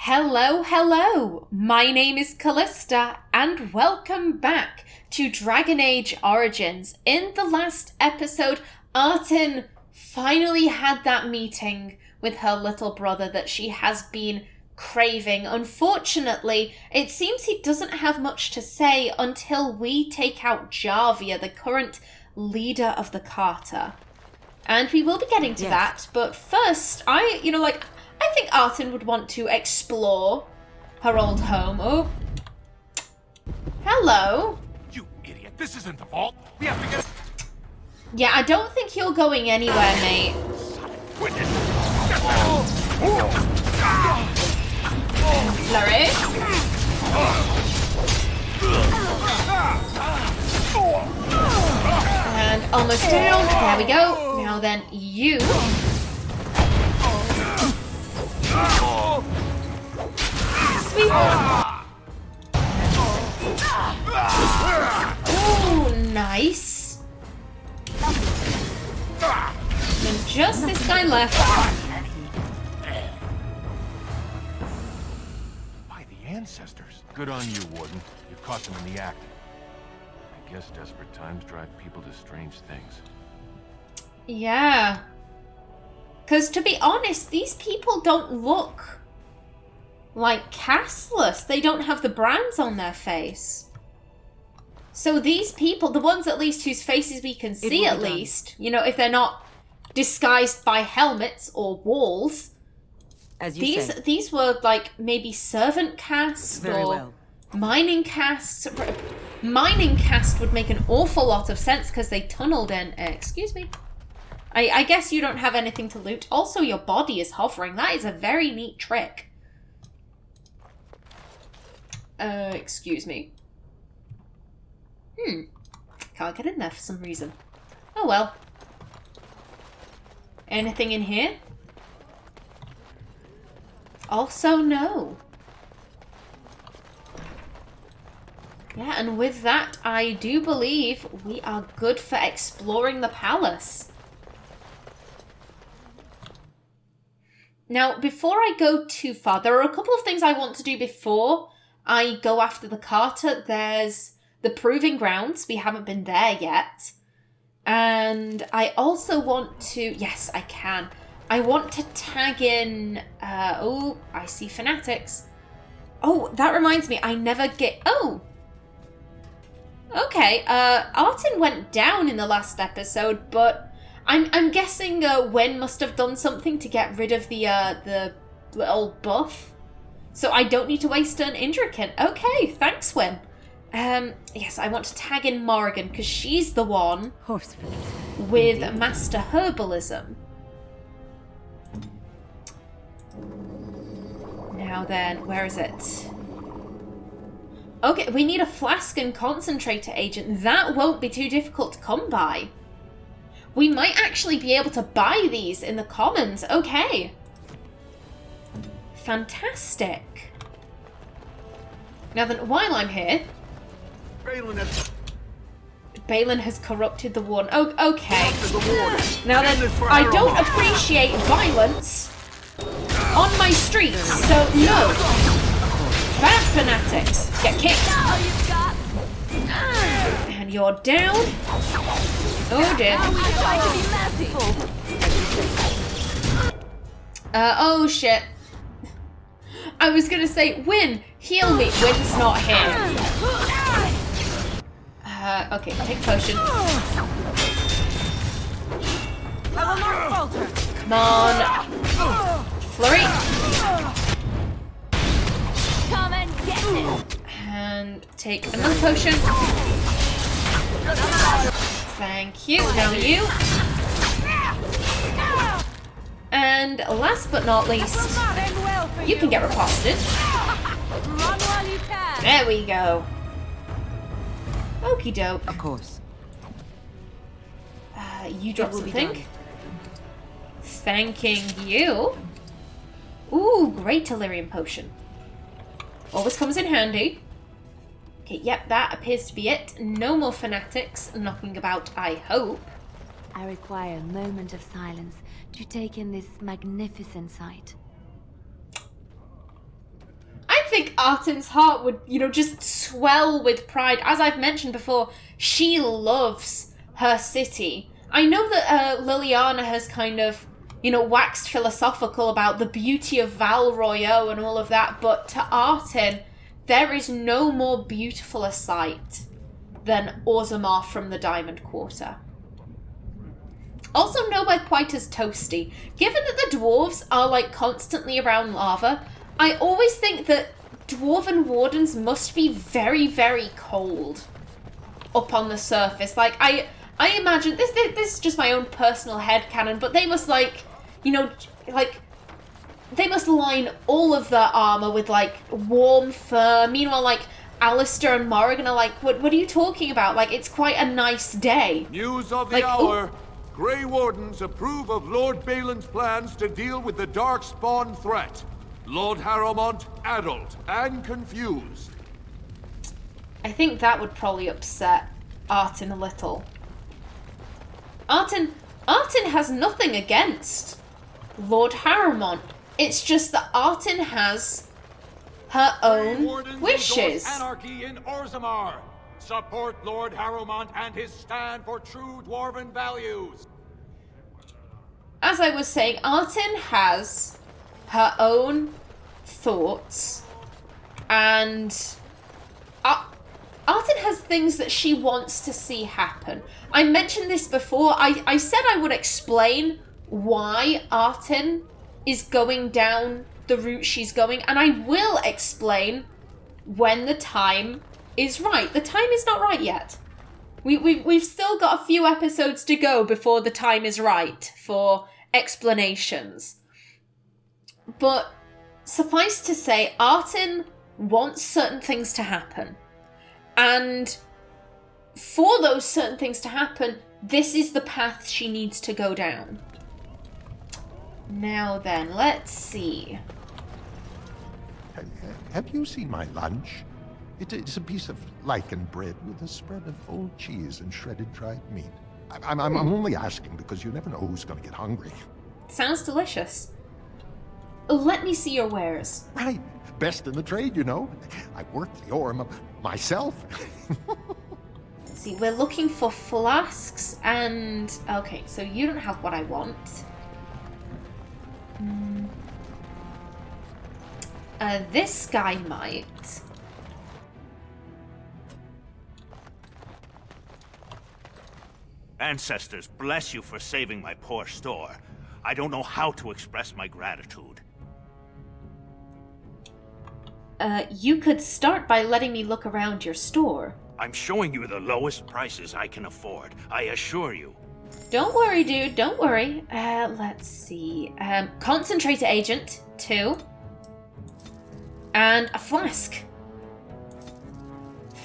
Hello, hello! My name is Callista, and welcome back to Dragon Age Origins. In the last episode, Artin finally had that meeting with her little brother that she has been craving. Unfortunately, it seems he doesn't have much to say until we take out Jarvia, the current leader of the Carter. And we will be getting to that, but first, I think Artin would want to explore her old home. Oh. Hello. You idiot. This isn't the vault. We have to get... Yeah, I don't think you're going anywhere, mate. Flurry. And almost down. There we go. Now then, you... Sweet. Ooh, nice. And just this guy left. By the ancestors. Good on you, Warden. You caught them in the act. I guess desperate times drive people to strange things. Yeah. Because to be honest, these people don't look like casteless. They don't have the brands on their face. So these people, the ones at least whose faces we can see at least, you know, if they're not disguised by helmets or walls, as you these were like maybe servant caste or mining castes. Mining caste would make an awful lot of sense because they tunneled in. Excuse me. I guess you don't have anything to loot. Also, your body is hovering. That is a very neat trick. Excuse me. Can't get in there for some reason. Oh well. Anything in here? Also, no. Yeah, and with that, I do believe we are good for exploring the palace. Now, before I go too far, there are a couple of things I want to do before I go after the Carter. There's the Proving Grounds. We haven't been there yet. And I also want to... Yes, I can. I want to tag in... oh, I see fanatics. Oh, that reminds me. I never get... Oh! Okay, Artin went down in the last episode, but... I'm guessing Qwinn must have done something to get rid of the little buff. So I don't need to waste an Aeducan. Okay, thanks, Qwinn. Yes, I want to tag in Morrigan, because she's the one with Master Herbalism. Now then, where is it? Okay, we need a flask and concentrator agent. That won't be too difficult to come by. We might actually be able to buy these in the commons. Okay. Fantastic. Now then, while I'm here... Balin has corrupted the Warden. Oh, okay. Now then, I don't appreciate violence on my streets, so no. Bad fanatics. Get kicked. And you're down. Oh dear. Oh shit. I was gonna say, Qwinn, heal me. Qwynn's not here. Okay, take potion. Come on. Flurry. Come and get it. And take another potion. Thank you. Now you. And last but not least, you can get riposted. There we go. Okie doke. Of course. You drop something. Thanking you. Ooh, great delirium potion. Always comes in handy. Okay, yep, that appears to be it. No more fanatics knocking about, I hope. I require a moment of silence to take in this magnificent sight. Artin's heart would, just swell with pride. As I've mentioned before, she loves her city. I know that Liliana has kind of, waxed philosophical about the beauty of Val Royeaux and all of that, but to Artin, there is no more beautiful a sight than Orzammar from the Diamond Quarter. Also nowhere quite as toasty. Given that the dwarves are, constantly around lava, I always think that dwarven wardens must be very, very cold up on the surface. I imagine, this is just my own personal headcanon, but they must, they must line all of their armor with, warm fur. Meanwhile, Alistair and Morrigan are what are you talking about? It's quite a nice day. News of the hour. Grey Wardens approve of Lord Balin's plans to deal with the Darkspawn threat. Lord Harrowmont addled and confused. I think that would probably upset Artin a little. Artin has nothing against Lord Harrowmont. It's just that Artin has her own wishes. Anarchy in Orzammar. Support Lord Harrowmont and his stand for true dwarven values. As I was saying, Artin has her own thoughts, and Artin has things that she wants to see happen. I mentioned this before. I said I would explain why Artin is going down the route she's going, and I will explain when the time is right. The time is not right yet. We've still got a few episodes to go before the time is right for explanations. But suffice to say, Artin wants certain things to happen. And for those certain things to happen, this is the path she needs to go down. Now then, let's see. Have you seen my lunch? It's a piece of lichen bread with a spread of old cheese and shredded dried meat. I'm only asking because you never know who's going to get hungry. Sounds delicious. Let me see your wares. Right. Best in the trade, I worked the ore myself. Let's see, we're looking for flasks and... Okay, so you don't have what I want. This guy might. Ancestors, bless you for saving my poor store. I don't know how to express my gratitude. You could start by letting me look around your store. I'm showing you the lowest prices I can afford, I assure you. Don't worry, dude, don't worry. Let's see. Concentrator agent, 2. And a flask.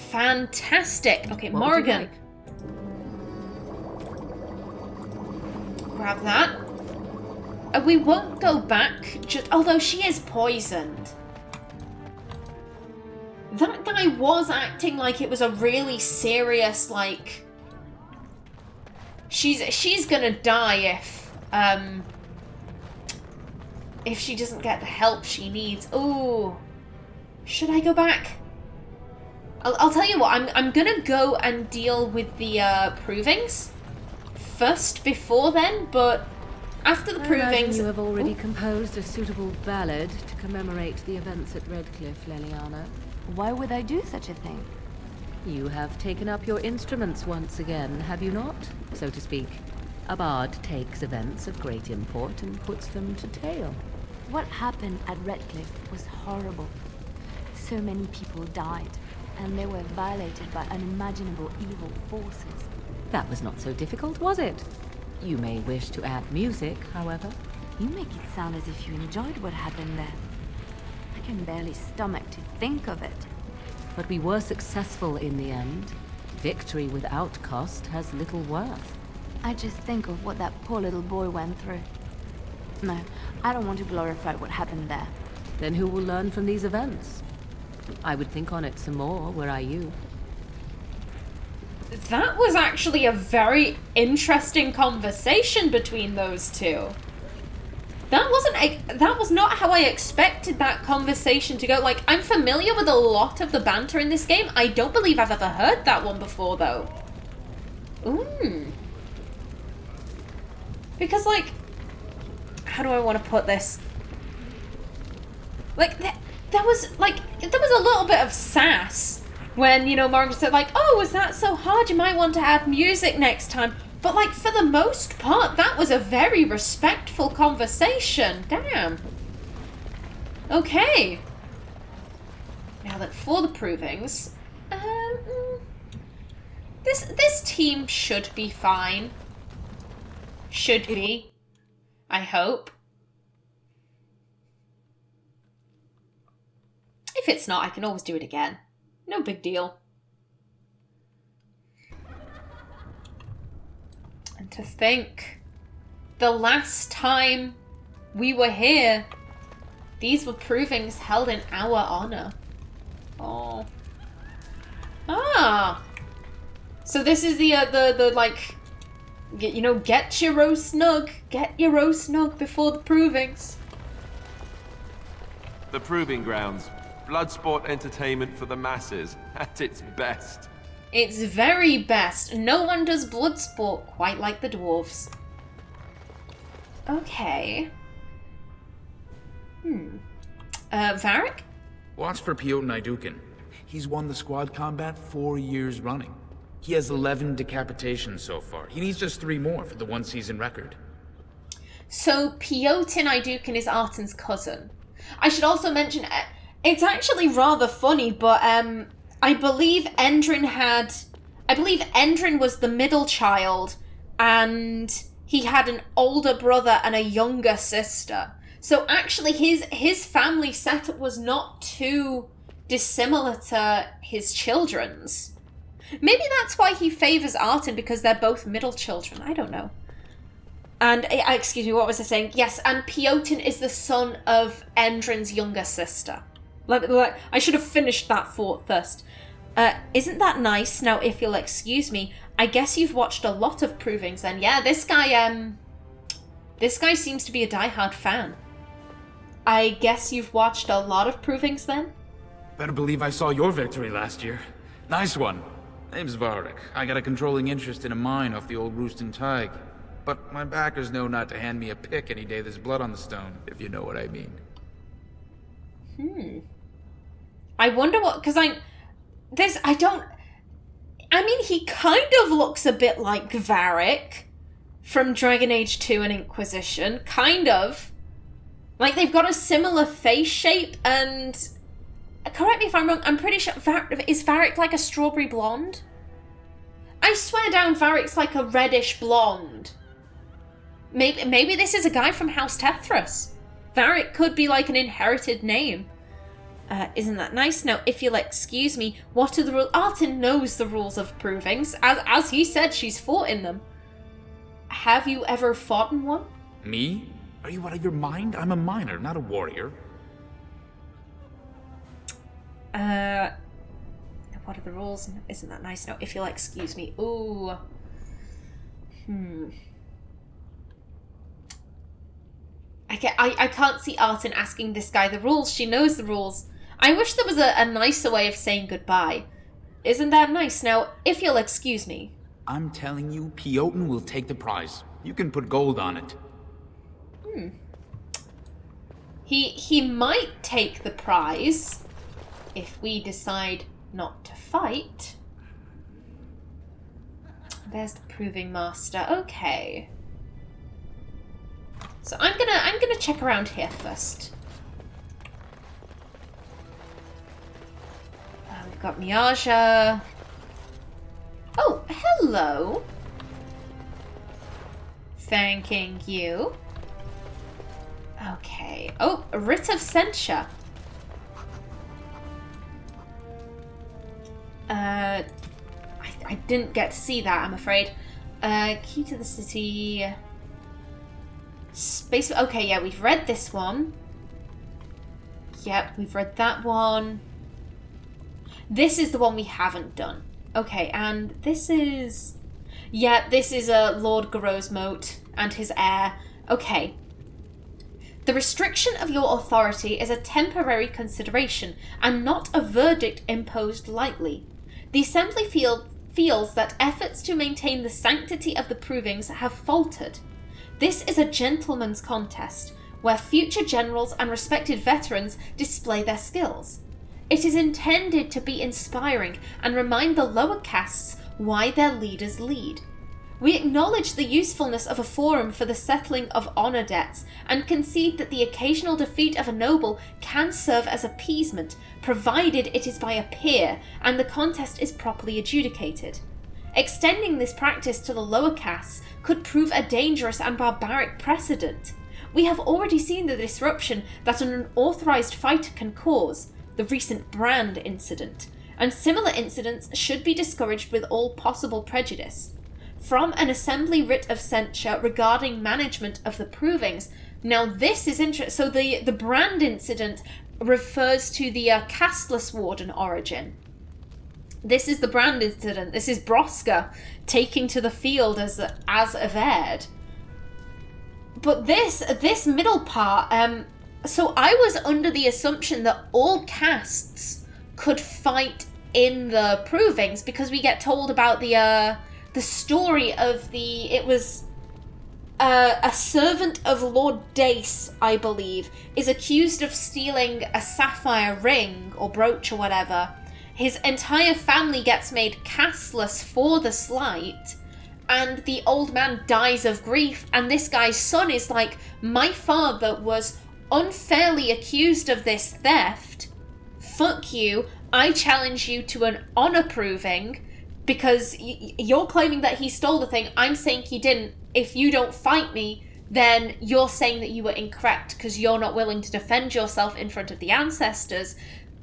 Fantastic. Okay, What Morrigan. would you Grab that. We won't go back, although she is poisoned. That guy was acting like it was a really serious, she's gonna die if she doesn't get the help she needs. Ooh. Should I go back? I'll tell you what, I'm gonna go and deal with the provings first before then, but after the I imagine provings... you have already composed a suitable ballad to commemorate the events at Redcliffe, Liliana. Why would I do such a thing? You have taken up your instruments once again, have you not? So to speak. A bard takes events of great import and puts them to tale. What happened at Redcliffe was horrible. So many people died, and they were violated by unimaginable evil forces. That was not so difficult, was it? You may wish to add music, however. You make it sound as if you enjoyed what happened there. I can barely stomach to think of it. But we were successful in the end. Victory without cost has little worth. I just think of what that poor little boy went through. No, I don't want to glorify what happened there. Then who will learn from these events? I would think on it some more, were I you. That was actually a very interesting conversation between those two. That was not how I expected that conversation to go. Like, I'm familiar with a lot of the banter in this game. I don't believe I've ever heard that one before, though. Ooh. Because, like, how do I want to put this? Like, there was a little bit of sass when, you know, Morgan said, like, oh, was that so hard? You might want to add music next time. But, like, for the most part, that was a very respectful conversation. Damn. Okay. Now that for the provings, this team should be fine. Should be. I hope. If it's not, I can always do it again. No big deal. And to think, the last time we were here, these were provings held in our honor. Oh. Ah. So this is the like, you know, get your row snug before the provings. The Proving Grounds. Bloodsport entertainment for the masses, at its best. It's very best. No one does blood sport quite like the dwarves. Okay. Varric? Watch for Piotr Aeducan. He's won the squad combat 4 years running. He has 11 decapitations so far. He needs just 3 more for the one-season record. So Piotr Aeducan is Artin's cousin. I should also mention, it's actually rather funny, but I believe Endrin was the middle child, and he had an older brother and a younger sister. So actually his family setup was not too dissimilar to his children's. Maybe that's why he favors Artin, because they're both middle children. I don't know. And, excuse me, what was I saying? Yes, and Piotr is the son of Endrin's younger sister. I should have finished that thought first. Isn't that nice? Now, if you'll excuse me, I guess you've watched a lot of provings then. Yeah, this guy seems to be a diehard fan. I guess you've watched a lot of provings then? Better believe I saw your victory last year. Nice one. Name's Varric. I got a controlling interest in a mine off the old Roostin Tig. But my backers know not to hand me a pick any day there's blood on the stone, if you know what I mean. I wonder what, because I mean, he kind of looks a bit like Varric from Dragon Age 2 and Inquisition. Kind of. Like, they've got a similar face shape, and correct me if I'm wrong, I'm pretty sure, is Varric like a strawberry blonde? I swear down Varric's like a reddish blonde. Maybe this is a guy from House Tethras. Varric could be like an inherited name. Isn't that nice? Now, if you'll excuse me, what are the rules? Artin knows the rules of provings. As he said, she's fought in them. Have you ever fought in one? Me? Are you out of your mind? I'm a miner, not a warrior. What are the rules? Isn't that nice? Now, if you'll excuse me. Ooh. I can't see Artin asking this guy the rules. She knows the rules. I wish there was a nicer way of saying goodbye. Isn't that nice? Now, if you'll excuse me. I'm telling you, Piotr will take the prize. You can put gold on it. He might take the prize if we decide not to fight. There's the proving master. Okay. So I'm gonna check around here first. We've got Miaja. Oh, hello. Thanking you. Okay. Oh, a writ of censure. I didn't get to see that, I'm afraid. Key to the city. Space. Okay, yeah, we've read this one. Yep, we've read that one. This is the one we haven't done. Okay, and this is... Yeah, this is Lord Garrot's moat and his heir. Okay. The restriction of your authority is a temporary consideration and not a verdict imposed lightly. The Assembly feels that efforts to maintain the sanctity of the provings have faltered. This is a gentleman's contest, where future generals and respected veterans display their skills. It is intended to be inspiring and remind the lower castes why their leaders lead. We acknowledge the usefulness of a forum for the settling of honour debts and concede that the occasional defeat of a noble can serve as appeasement, provided it is by a peer and the contest is properly adjudicated. Extending this practice to the lower castes could prove a dangerous and barbaric precedent. We have already seen the disruption that an unauthorised fighter can cause, the recent Brand incident, and similar incidents should be discouraged with all possible prejudice. From an assembly writ of censure regarding management of the provings. Now this is interesting. So the Brand incident refers to the casteless warden origin. This is the Brand incident. This is Broska taking to the field as averred. But this middle part, so I was under the assumption that all castes could fight in the provings because we get told about the story of it was a servant of Lord Dace, I believe, is accused of stealing a sapphire ring or brooch or whatever. His entire family gets made casteless for the slight, and the old man dies of grief, and this guy's son is like, my father was unfairly accused of this theft. Fuck you. I challenge you to an honor proving because you're claiming that he stole the thing. I'm saying he didn't. If you don't fight me, then you're saying that you were incorrect because you're not willing to defend yourself in front of the ancestors.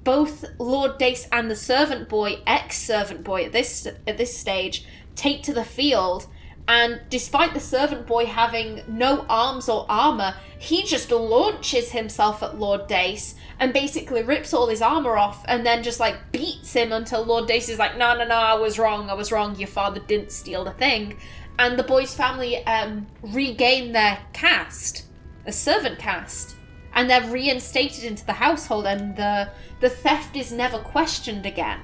Both Lord Dace and the servant boy, ex-servant boy at this stage, take to the field, and despite the servant boy having no arms or armor, he just launches himself at Lord Dace and basically rips all his armor off and then just like beats him until Lord Dace is like, no, I was wrong, your father didn't steal the thing. And the boy's family regain their caste, a servant caste, and they're reinstated into the household, and the theft is never questioned again.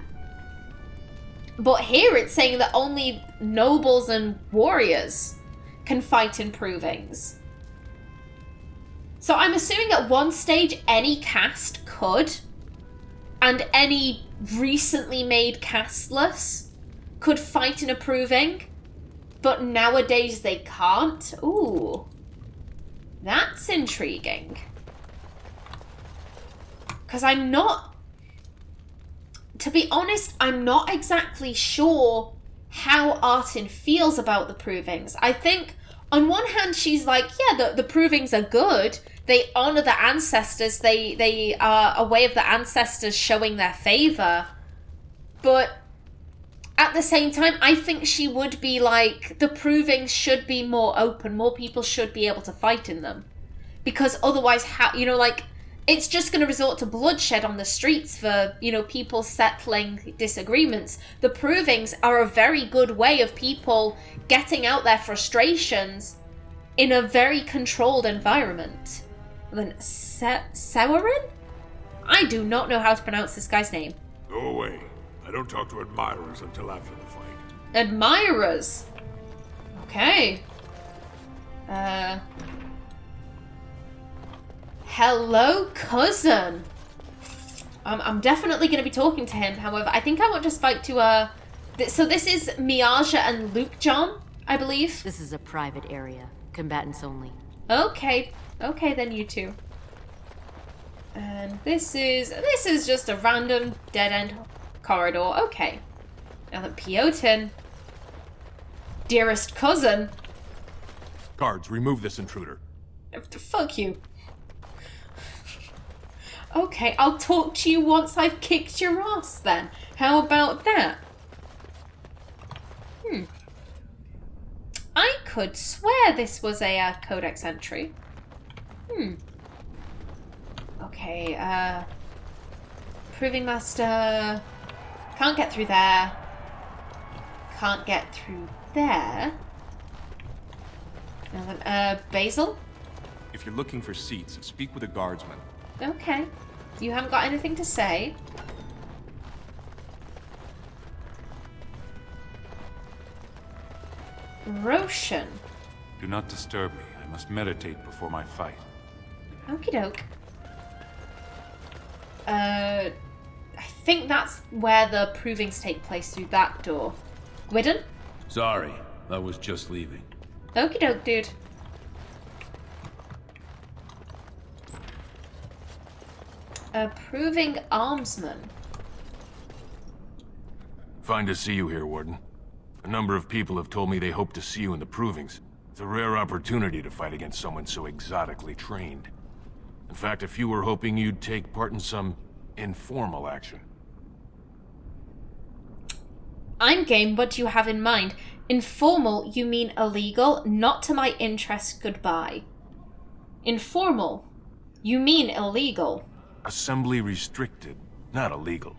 But here it's saying that only nobles and warriors can fight in provings. So I'm assuming at one stage any caste could, and any recently made casteless could fight in a proving, but nowadays they can't. Ooh, that's intriguing. Because to be honest, I'm not exactly sure how Artin feels about the provings. I think on one hand she's like, yeah, the provings are good. They honor the ancestors. They are a way of the ancestors showing their favor. But at the same time, I think she would be like, the provings should be more open. More people should be able to fight in them. Because otherwise, it's just going to resort to bloodshed on the streets for, people settling disagreements. The provings are a very good way of people getting out their frustrations in a very controlled environment. And then Sewerin? I do not know how to pronounce this guy's name. Go away. I don't talk to admirers until after the fight. Admirers? Okay. Hello, cousin. I'm definitely going to be talking to him. However, I think I want to speak to so this is Miaja and Luke John, I believe. This is a private area. Combatants only. Okay. Okay, then you two. And this is just a random dead-end corridor. Okay. Now then, Piotin. Dearest cousin. Guards, remove this intruder. Fuck you. Okay, I'll talk to you once I've kicked your ass then. How about that? I could swear this was a codex entry. Okay, Proving Master. Can't get through there. Can't get through there. Now then, Basil? If you're looking for seats, speak with a guardsman. Okay. You haven't got anything to say? Roshan. Do not disturb me. I must meditate before my fight. Okie doke. I think that's where the provings take place, through that door. Qwinn? Sorry, I was just leaving. Okie doke, dude. A proving armsman. Fine to see you here, Warden. A number of people have told me they hope to see you in the provings. It's a rare opportunity to fight against someone so exotically trained. In fact, a few were hoping you'd take part in some informal action. I'm game. What do you have in mind? Informal, you mean illegal? Not to my interest, goodbye. Informal, you mean illegal. Assembly restricted, not illegal.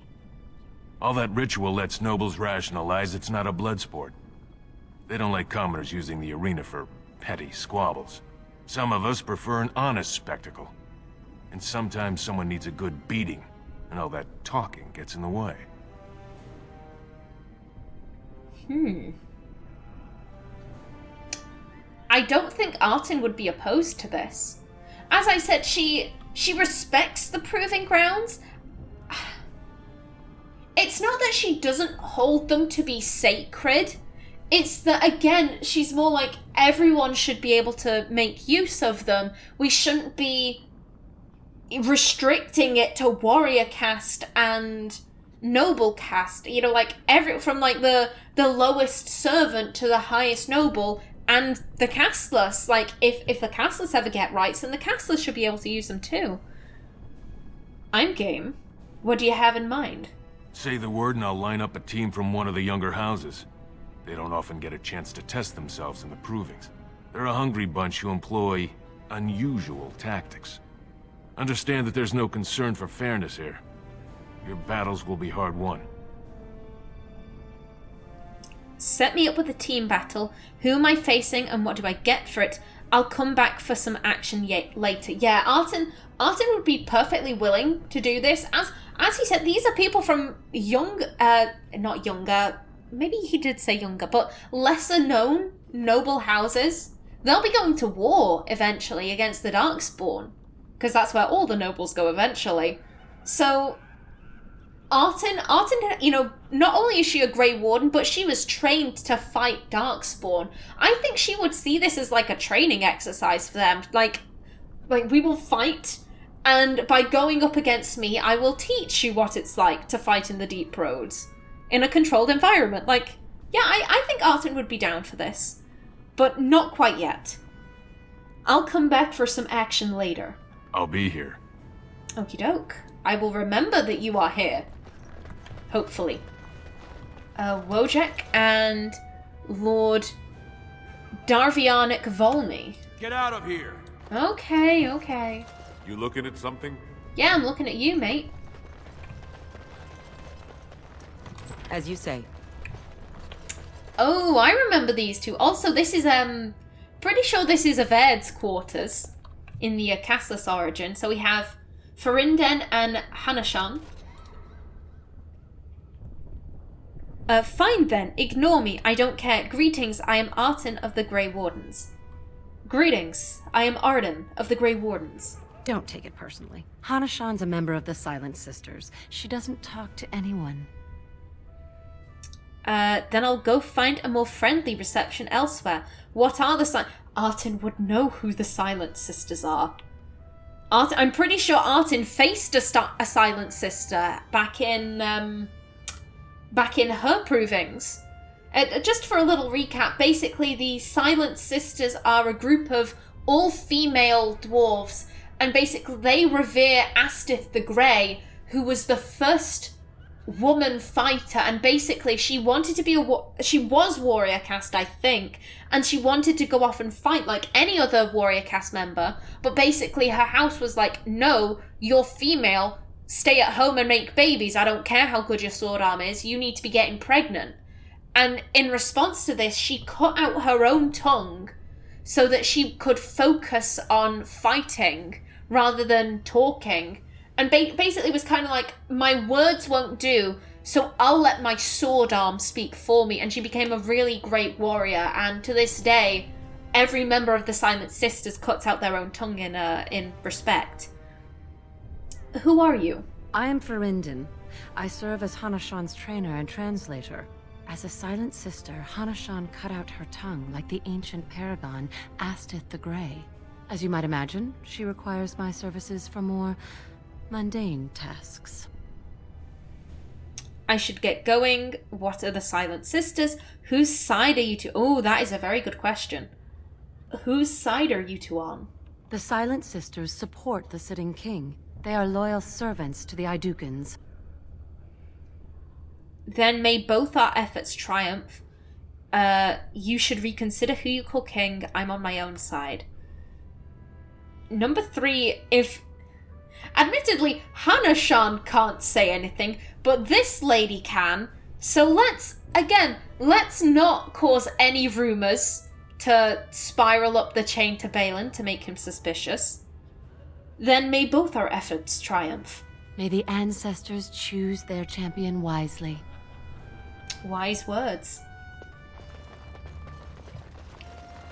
All that ritual lets nobles rationalize it's not a blood sport. They don't like commoners using the arena for petty squabbles. Some of us prefer an honest spectacle. And sometimes someone needs a good beating, and all that talking gets in the way. I don't think Artin would be opposed to this. As I said, she respects the proving grounds. It's not that she doesn't hold them to be sacred. It's that, again, she's more like everyone should be able to make use of them. We shouldn't be restricting it to warrior caste and noble caste. You know, like from like the lowest servant to the highest noble and the casteless. Like if the casteless ever get rights, then the casteless should be able to use them too. I'm game. What do you have in mind? Say the word and I'll line up a team from one of the younger houses. They don't often get a chance to test themselves in the provings. They're a hungry bunch who employ unusual tactics. Understand that there's no concern for fairness here. Your battles will be hard won. Set me up with a team battle. Who am I facing and what do I get for it? I'll come back for some action later. Yeah, Artin would be perfectly willing to do this. As he said, these are people from not younger, maybe he did say younger, but lesser known noble houses. They'll be going to war eventually against the Darkspawn, because that's where all the nobles go eventually. So Artin, you know, not only is she a Grey Warden, but she was trained to fight Darkspawn. I think she would see this as like a training exercise for them. Like we will fight, and by going up against me, I will teach you what it's like to fight in the Deep Roads in a controlled environment. Like, yeah, I think Artin would be down for this, but not quite yet. I'll come back for some action later. I'll be here. Okie doke. I will remember that you are here. Hopefully. Wojak and Lord Darvianic Volny. Get out of here! Okay. You looking at something? Yeah, I'm looking at you, mate. As you say. Oh, I remember these two. Also, this is, pretty sure this is Averd's quarters in the Castless origin. So we have Farinden and Hanashan. Fine then, ignore me, I don't care. Greetings, I am Artin of the Grey Wardens. Greetings, I am Artin of the Grey Wardens. Don't take it personally. Hanashan's a member of the Silent Sisters. She doesn't talk to anyone. Then I'll go find a more friendly reception elsewhere. What are the Artin would know who the Silent Sisters are. I'm pretty sure Artin faced a Silent Sister back in her provings. Just for a little recap, basically the Silent Sisters are a group of all-female dwarves, and basically they revere Astith the Grey, who was the first woman fighter, and basically she wanted to be she was warrior caste, I think, and she wanted to go off and fight like any other warrior caste member, but basically her house was like, no, you're female, stay at home and make babies, I don't care how good your sword arm is, you need to be getting pregnant. And in response to this, she cut out her own tongue so that she could focus on fighting rather than talking. And basically was kind of like, my words won't do, so I'll let my sword arm speak for me. And she became a really great warrior. And to this day, every member of the Silent Sisters cuts out their own tongue in respect. Who are you? I am Ferinden. I serve as Hanashan's trainer and translator. As a Silent Sister, Hanashan cut out her tongue like the ancient paragon Astith the Grey. As you might imagine, she requires my services for more mundane tasks. I should get going. What are the Silent Sisters? Whose side are you two? Oh, that is a very good question. Whose side are you two on? The Silent Sisters support the sitting king. They are loyal servants to the Aeducans. Then may both our efforts triumph. You should reconsider who you call king. I'm on my own side. Number 3, if... Admittedly, Hanashan can't say anything, but this lady can. So let's not cause any rumors to spiral up the chain to Balin to make him suspicious. Then may both our efforts triumph. May the ancestors choose their champion wisely. Wise words.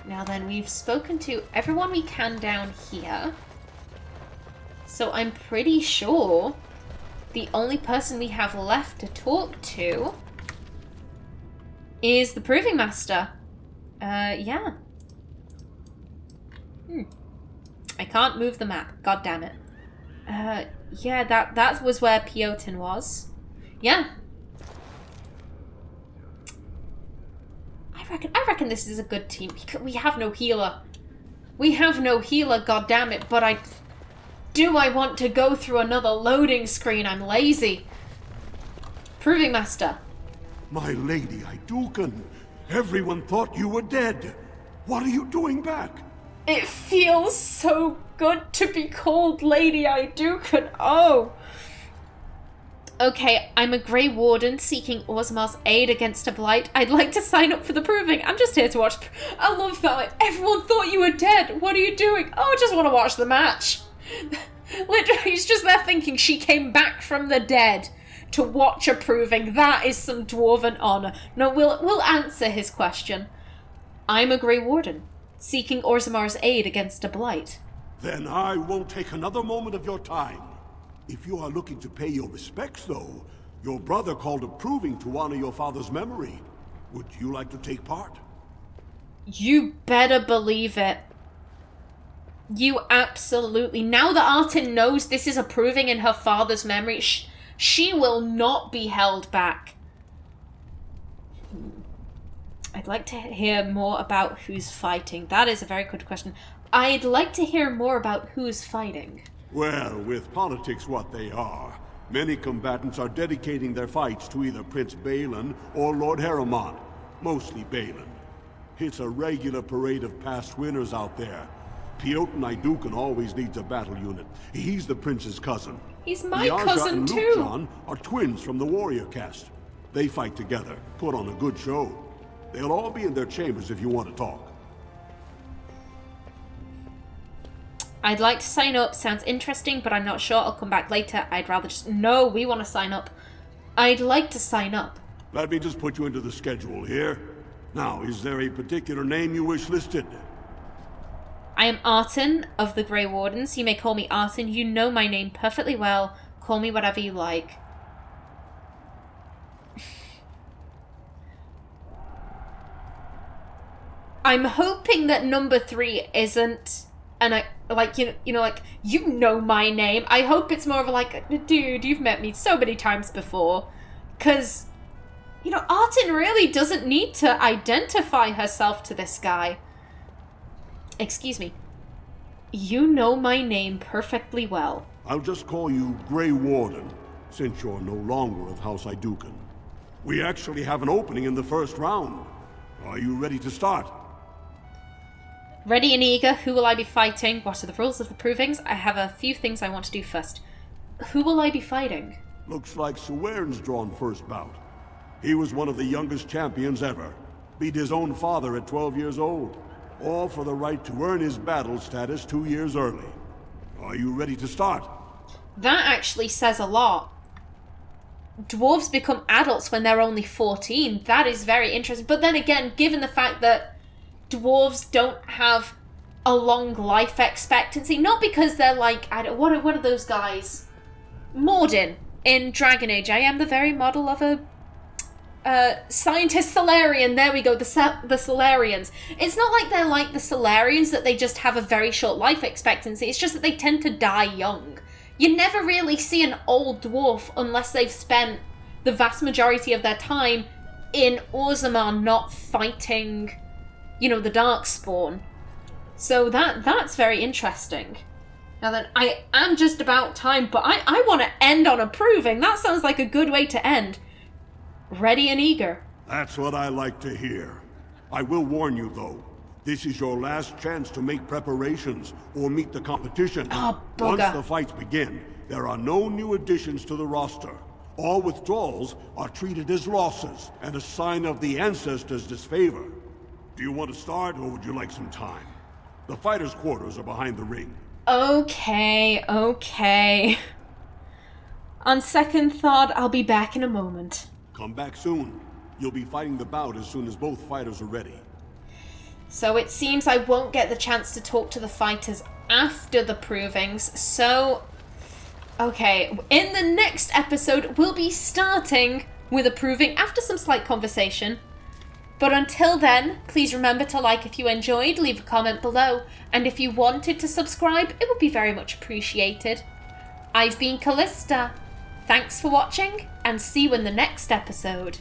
Now then, we've spoken to everyone we can down here. So I'm pretty sure the only person we have left to talk to is the Proving Master. Yeah. I can't move the map. God damn it. Yeah, that was where Piotin was. Yeah. I reckon this is a good team. We have no healer. We have no healer, God damn it, but I want to go through another loading screen. I'm lazy. Proving Master. My lady Aeducan, everyone thought you were dead. What are you doing back? It feels so good to be called Lady Aeducan. Oh. Okay, I'm a Grey Warden seeking Orzamar's aid against a blight. I'd like to sign up for the Proving. I'm just here to watch. I love that. Like, everyone thought you were dead. What are you doing? Oh, I just want to watch the match. Literally, he's just there thinking she came back from the dead to watch a Proving. That is some dwarven honor. No, we'll answer his question. I'm a Grey Warden seeking Orzamar's aid against a blight. Then I won't take another moment of your time. If you are looking to pay your respects, though, your brother called a Proving to honor your father's memory. Would you like to take part? You better believe it. You absolutely... Now that Artin knows this is a Proving in her father's memory, she will not be held back. I'd like to hear more about who's fighting. That is a very good question. I'd like to hear more about who's fighting. Well, with politics what they are, many combatants are dedicating their fights to either Prince Balin or Lord Harrowmont, mostly Balin. It's a regular parade of past winners out there. Piotin Aeducan always needs a battle unit. He's the prince's cousin. He's my cousin too. Lujan are twins from the warrior caste. They fight together, put on a good show. They'll all be in their chambers if you want to talk. I'd like to sign up. Sounds interesting, but I'm not sure. I'll come back later. I'd rather just... No, we want to sign up. I'd like to sign up. Let me just put you into the schedule here. Now, is there a particular name you wish listed? I am Artin of the Grey Wardens. You may call me Artin. You know my name perfectly well. Call me whatever you like. I'm hoping that number 3 isn't... And I, like, you know my name. I hope it's more of a, like, dude, you've met me so many times before. Because, Artin really doesn't need to identify herself to this guy. Excuse me. You know my name perfectly well. I'll just call you Grey Warden, since you're no longer of House Aeducan. We actually have an opening in the first round. Are you ready to start? Ready and eager. Who will I be fighting? What are the rules of the Provings? I have a few things I want to do first. Who will I be fighting? Looks like Qwwinn's drawn first bout. He was one of the youngest champions ever. Beat his own father at 12 years old. all for the right to earn his battle status 2 years early. Are you ready to start? That actually says a lot. Dwarves become adults when they're only 14. That is very interesting. But then again, given the fact that dwarves don't have a long life expectancy, not because they're like, what are those guys? Morden in Dragon Age. I am the very model of a scientist Solarian. There we go, the Solarians. It's not like they're like the Solarians, that they just have a very short life expectancy. It's just that they tend to die young. You never really see an old dwarf unless they've spent the vast majority of their time in Orzammar not fighting, the Darkspawn. So that's very interesting. Now then, I am just about time, but I want to end on approving. That sounds like a good way to end. Ready and eager. That's what I like to hear. I will warn you, though. This is your last chance to make preparations or meet the competition. Oh, bugger. Once the fights begin, there are no new additions to the roster. All withdrawals are treated as losses and a sign of the ancestors' disfavor. Do you want to start, or would you like some time? The fighters' quarters are behind the ring. Okay. On second thought, I'll be back in a moment. Come back soon. You'll be fighting the bout as soon as both fighters are ready. So it seems I won't get the chance to talk to the fighters after the provings, so... Okay, in the next episode, we'll be starting with a proving after some slight conversation. But until then, please remember to like if you enjoyed, leave a comment below, and if you wanted to subscribe, it would be very much appreciated. I've been Callista. Thanks for watching, and see you in the next episode.